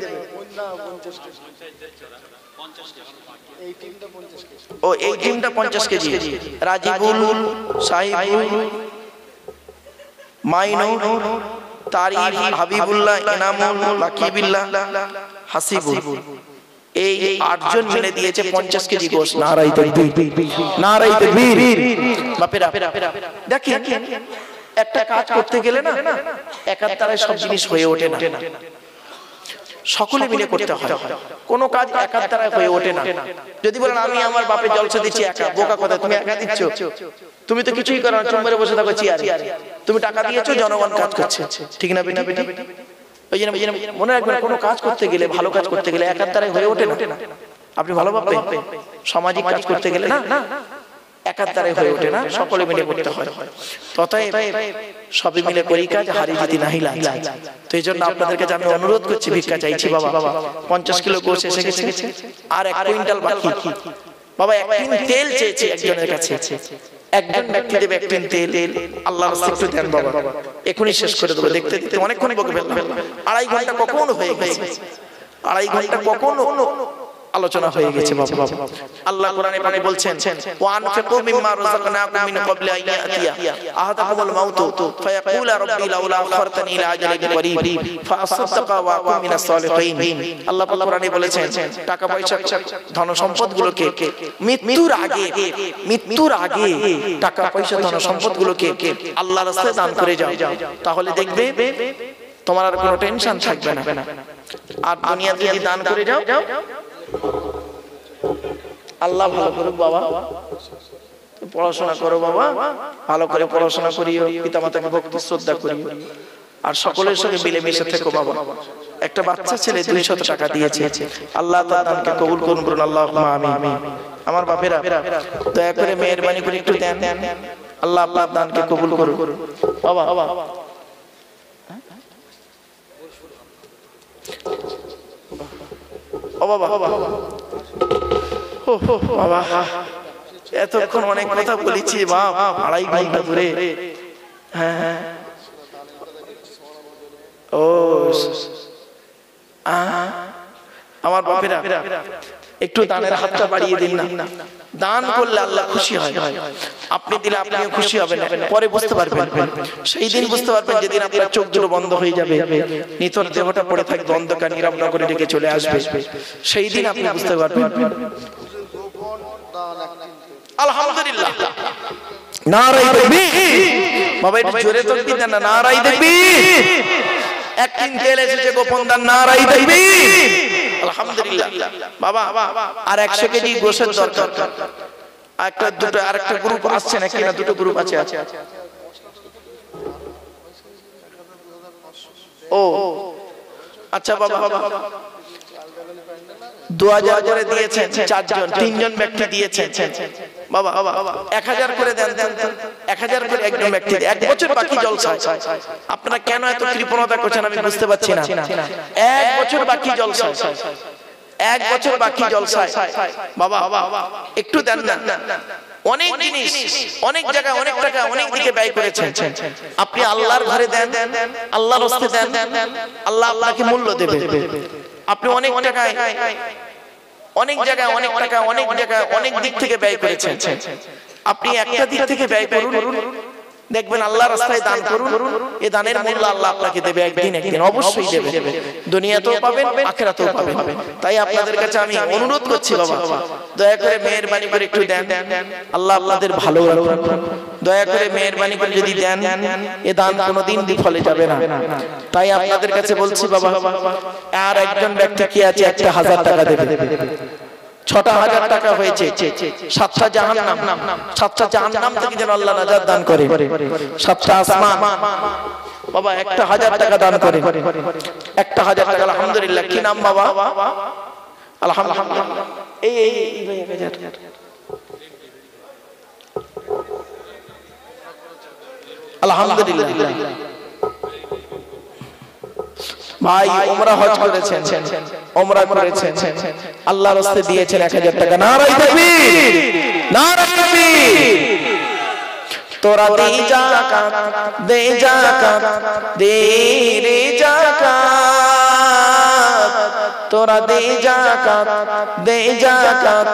Speaker 1: ও এই টিমটা 50 কেজি। রাজিবুল, সাহিবুল, মাইনুর, তারিফ, হাবিবুল্লাহ, ইনামুল, রাকিবুল্লাহ, হাসিবুল, এই 8 জন মিলে দিয়েছে 50 কেজি গোশত। নারায়ে তাকবীর, নারায়ে তাকবীর। বাপেরা দেখেন, একটা কাজ করতে গেলে না একাত্তরে সব জিনিস হয়ে ওঠে না, সকলে মিলে করতে হয়। কোন কাজ একাত্তরে হয়ে ওঠে না। যদি বলেন আমি আমার বাপের জলসা দিচ্ছি একা, বোকা কথা, তুমি একা দিচ্ছ, তুমি তো কিছুই করো না, চুম্বরে বসে থাকো চেয়ারে, তুমি টাকা দিয়েছো, জনগণ কাজ করছে, ঠিক না বেটা? ওই জন্য মনে রাখবেন, কোনো কাজ করতে গেলে, ভালো কাজ করতে গেলে একাত্তরে হয়ে ওঠে না। আপনি ভালো ভাববেন, সামাজিক কাজ করতে গেলে না একাত্তরে হয়ে ওঠে না, সকলে মিলে করতে হয়। তথায় সবাই মিলে করি কাজ, হারি জিতি নাহি লাজ। তো এই জন্য আপনাদের কাছে আমি অনুরোধ করছি, ভিক্ষা চাইছি বাবা, 50 কিলো গোশ এসে গেছে, আর 1 কুইন্টাল বাকি। বাবা 1 টিন তেল চেয়েছি একজনের কাছে, একজন ব্যক্তি দেবে 1 টিন তেল। আল্লাহর রাস্তায় একটু দেন বাবা, এখনই শেষ করে দেবো। দেখতে দেখতে অনেকক্ষণ বকে ফেললাম, 2.5 ঘন্টা কখন হয়ে গেছে, 2.5 ঘন্টা কখন আলোচনা হয়ে গেছে বাবা। আল্লাহ কোরআনে পাকে বলছেন, ওয়ানফিকু মিম্মা রাযাকনাকুম মিন ক্বাবলি আন ইয়াতিয়া আহাদাকুমুল মাউতু ফায়াকুলা রাব্বি লাউলা আখখারতানি ইলা আজালিন করিব ফাআসাদদাকা ওয়া আকুম মিনাস সালিহিন। আল্লাহ কোরআনে বলেছেন, টাকা পয়সা, ধন সম্পদগুলোকে মৃত্যুর আগে টাকা পয়সা, ধন সম্পদগুলোকে আল্লাহর রাস্তায় দান করে যাও, তাহলে দেখবে তোমার আর কোনো টেনশন থাকবে না। আর দুনিয়াতে যদি দান করে যাও, আল্লাহ ভালো করুক বাবা, পড়াশোনা করো বাবা, ভালো করে পড়াশোনা করিও, পিতামাতাকে ভক্তি শ্রদ্ধা করিও, আর সকলের সঙ্গে মিলেমিশে থেকো বাবা। একটা বাচ্চা ছেলে 200 টাকা দিয়েছে, আল্লাহ তাআলা দানকে কবুল করুন, বলুন আল্লাহুম্মা আমিন। আমার বাপেরা দয়া করে মেহেরবানি করে একটু দেন, আল্লাহ আপনার দানকে কবুল করুন বাবা। ও বাবা, বাবা এতক্ষণ অনেক কথা বলেছি বাপ, 2.5 ঘন্টা ধরে। হ্যাঁ, ও আমার বাপেরা একটু দানের হাতটা বাড়িয়ে দিন না। দান করলে আল্লাহ খুশি হয়, আপনি দিলে আপনিও খুশি হবেন, পরে বুঝতে পারবেন, সেই দিন বুঝতে পারবেন যেদিন আপনার চোখ দুটো বন্ধ হয়ে যাবে, নিতর দেহটা পড়ে থাকবে, অন্ধকার নীরব নগরে ডেকে চলে আসবে, সেই দিন আপনি বুঝতে পারবেন। আলহামদুলিল্লাহ, নারায়ে তাকবীর। বাবা একটু জোরে তাকবীর দেন না, নারায়ে তাকবীর। 1 টিন তেল এসেছে, গোপন দান, নারায়ে তাকবীর। আলহামদুলিল্লাহ বাবা, আর 100 কেজি গোশের দরকার। একটা দুটো আরেকটা গ্রুপ আসছে নাকি না? 2টো গ্রুপ আছে। ও আচ্ছা বাবা, 2000 করে দিয়েছেন 4 জন, 3 জন ব্যক্তি দিয়েছেন বাবা। 1000 করে দেন, 1000 করে একজন ব্যক্তি। 1 বছর বাকি জলসা, আপনারা কেন এত কৃপণতা করছেন আমি বুঝতে পারছি না। 1 বছর বাকি জলসা, 1 বছর বাকি জলসায় বাবা একটু দেন না। অনেক জিনিস, অনেক জায়গায়, অনেক টাকা, অনেক দিকে ব্যয় করেছেন, আপনি আল্লাহর ঘরে দেন, আল্লাহর রাস্তায় দেন, আল্লাহ আপনাকে মূল্য দেবে। আপনি অনেক টাকায়, অনেক জায়গায়, অনেক টাকা, অনেক জায়গায়, অনেক দিক থেকে ব্যয় করেছেন, আপনি একটা দিক থেকে ব্যয় করুন, দেখবেন আল্লাহর রাস্তায় দান করুন, এই দানের মূল্য আল্লাহ আপনাকে দেবে, একদিন অবশ্যই দেবে, দুনিয়াতেও পাবেন, আখিরাতেও পাবেন। তাই আপনাদের কাছে আমি অনুরোধ করছি বাবা, দয়া করে মেহেরবানি করে একটু দেন, আল্লাহ আপনাদের ভালো রাখুন। দয়া করে মেহেরবানি করে যদি দেন, এ দান কোনোদিন বিফলে যাবে না। তাই আপনাদের কাছে বলছি বাবা, আর একজন ব্যক্তি কি আছে 1000 টাকা দেবে, 6000 টাকা হয়েছে। 7টা জাহান্নাম, 7টা জাহান্নাম থেকে যেন আল্লাহ নাজাত দান করে, 7টা আসমান বাবা 1000 টাকা দান করেন, 1000 টাকা। আলহামদুলিল্লাহ। কি নাম বাবা? আলহামদুলিল্লাহ। এই ভাই 1000। আলহামদুলিল্লাহ। ভাই উমরা হজ করেছেন, উমরা করেছেন, আল্লাহর রাস্তায় দিয়েছেন 1000 টাকা। নারায়ে তাকবীর, নারায়ে তাকবীর। তোরা দে যাকাত, দে যাকাত, দে রে যাকাত। তোরা দে যাকাত, দে যাকাত,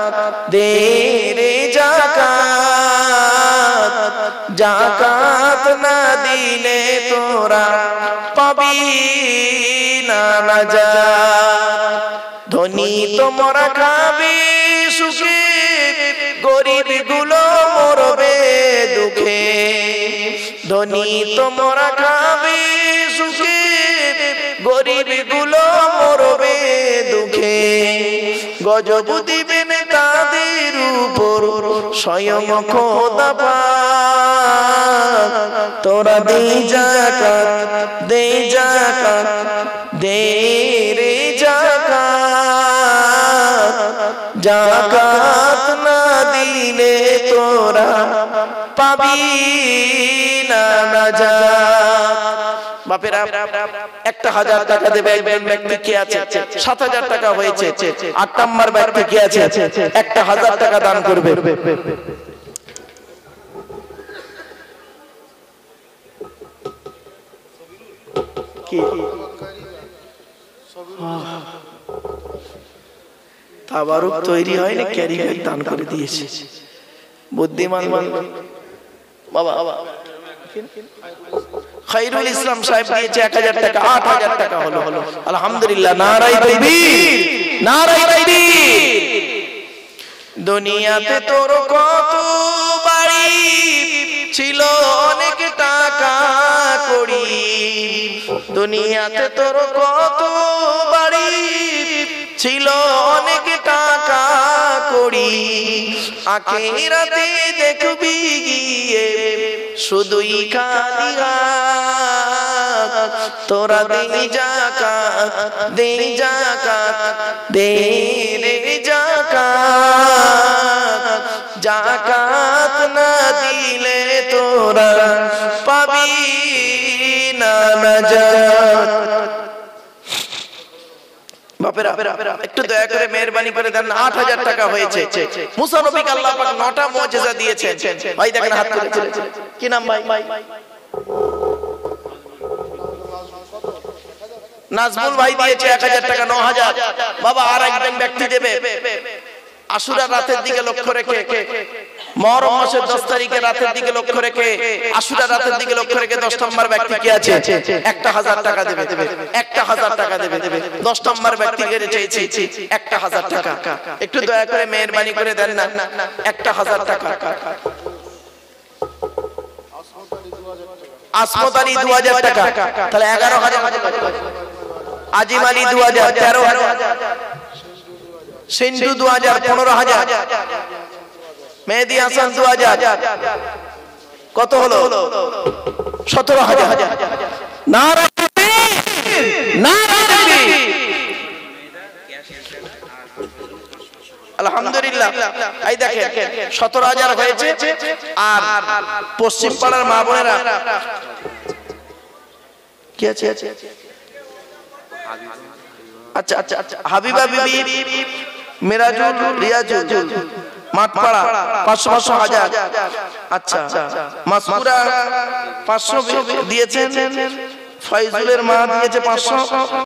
Speaker 1: দে রে যাকাত। যাকাত না দিলে তোরা পাবি না নাজাত। ধনী তোমরা খাবি সুখে, গরিব গুলো মরবে দুঃখে। ধনী তোমরা খাবি সুখে, গরিব গুলো মরবে দুঃখে। গজব দিবেন তাদের উপর স্বয়ং খোদা পাক। তোরা দে যাকাত, দে যাকাত, দে রে যাকাত। যাকাত না দিলে তোরা পাবি না নাজাত। বাপেরা 1000 টাকা দেবে একজন ব্যক্তি। কে আছে? 7000 টাকা হয়েছে। 8 নম্বর ব্যক্তি কে আছে? 1000 টাকা দান করবে। কি তাবারুক তৈরি হয়নি, ক্যারি ব্যাগ দান করে দিয়েছে। বুদ্ধিমান বাবা খায়রুল ইসলাম সাহেব দিয়েছে 1000 টাকা। 8000 টাকা হলো। আলহামদুলিল্লাহ। নারায়ে তাকবীর, নারায়ে তাকবীর। দুনিয়াতে তোর কত বাড়ি ছিল, অনেক টাকা কড়ি। দুনিয়াতে তোর কত বাড়ি ছিল, অনেক টাকা কড়ি। আখিরাতে দেখবি গিয়ে শুধুই খালি হাত। তোরা দে যাকাত, দে যাকাত, দে রে যাকাত। যাকাত না দিলে তোরা পাবি না নাজাত। বাপেরা একটু দয়া করে মেহেরবানি করে দেন। 8000 টাকা হয়েছে। মুসা নবীকে আল্লাহ পাক 9টা মুআজিজা দিয়েছেন। ভাই দেখেন হাত তুলে। কি নাম ভাই? নাজমুল ভাই দিয়েছে 1000 টাকা। 9000। বাবা আর একজন ব্যক্তি দেবে আশুরা রাতের দিকে লক্ষ্য রেখে, মুহররম মাসের 10 তারিখে রাতের দিকে লক্ষ্য রেখে, আশুরা রাতের দিকে লক্ষ্য রেখে 10 নম্বর ব্যক্তি কি আছে? 1000 টাকা দেবে। 1000 টাকা দেবে। 10 নম্বর ব্যক্তিকে চেয়েছি 1000 টাকা। একটু দয়া করে মেহেরবানি করে দেন না 1000 টাকা। আসমত আলী 2000 টাকা। তাহলে 11000। আজিম আলী 2000, 13000। সিন্ধু 2000, 15000। মেহেদি হাসান 2000। কত হলো? 17000। নারায়ে তাকবীর, নারায়ে তাকবীর। আলহামদুলিল্লাহ। এই দেখেন 17000 হয়েছে। আর পশ্চিম পাড়ার মা বোনেরা কি আছে? আচ্ছা, হাবিবা বিবি, মিরাজুল, রিয়াজুল, মাঠপাড়া 500 1000। আচ্ছা, মাসকুরা 500 দিয়েছেন। ফাইজুলের মা দিয়েছে 500।